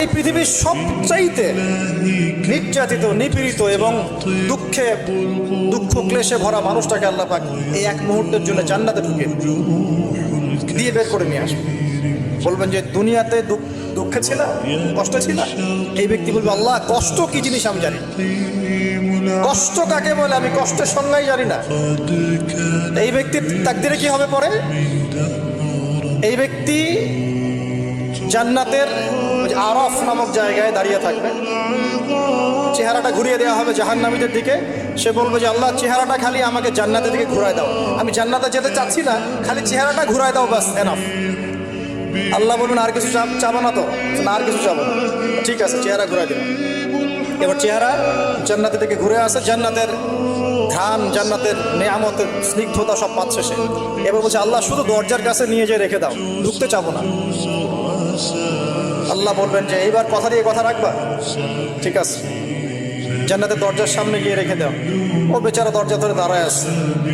এই পৃথিবীর সবচাইতে নির্যাতিত, নিপীড়িত এবং দুঃখ ক্লেশে ভরা মানুষটাকে আল্লাহ পাক এই এক মুহূর্তের জন্য জান্নাতে ঢুকে দিয়ে বের করে নিয়ে আসবে। বলবেন যে দুনিয়াতে দুঃখে ছিল, কষ্ট ছিল, এই ব্যক্তি বলবে আল্লাহ কষ্ট কি জিনিস আমি জানি, কষ্ট কাকে বলে আমি কষ্টের সংজ্ঞাই জানি না। এই ব্যক্তির তাকদিরে কি হবে পরে? এই ব্যক্তি জান্নাতের আরাফ নামক জায়গায় দাঁড়িয়ে থাকবে, চেহারাটা ঘুরিয়ে দেওয়া হবে জাহান্নামীদের দিকে। সে বলবে যে আল্লাহ চেহারাটা খালি আমাকে জান্নাতের দিকে ঘুরায় দাও, আমি জান্নাতে যেতে চাচ্ছি না, খালি চেহারাটা ঘুরায় দাও, বাস এনাফ। আল্লাহ বলবেন আর কিছু চাবো না তো? না, আর কিছু চাবো না। ঠিক আছে, চেহারা ঘুরাই দিলাম। এবার চেহারা জান্নাতের দিকে ঘুরে আসে, জান্নাতের ঘ্রাণ, জান্নাতের নেয়ামতের স্নিগ্ধতা সব পাচ্ছে সে। এবার বলছে আল্লাহ শুধু দরজার কাছে নিয়ে যেয়ে রেখে দাও, ঢুকতে চাবো না। আল্লাহ বলবেন যে এইবার কথা দিয়ে কথা রাখবা, ঠিক আছে, জান্নাতের দরজার সামনে গিয়ে রেখে দাও। ও বেচারা দরজা ধরে দাঁড়ায় আছে,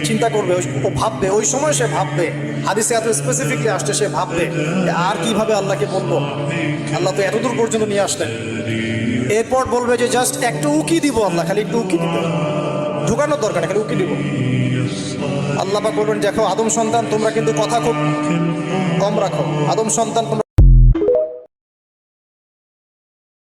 চিন্তা করবে, ও ভাববে, ওই সময় সে ভাববে, হাদিসে এত স্পেসিফিকলি আসছে, সে ভাববে আর কিভাবে আল্লাহকে বলবো, আল্লাহ তো এতদূর পর্যন্ত নিয়ে আসলেন। এরপর বলবে যে জাস্ট একটু উকি দিব, আল্লাহ খালি একটু উকি দিব, ঢুকানোর দরকার নেই, খালি উকি দিব। আল্লাহ পাক বলবেন দেখো আদম সন্তান তোমরা কিন্তু কথা খুব কম রাখো, আদম সন্তান তোমরা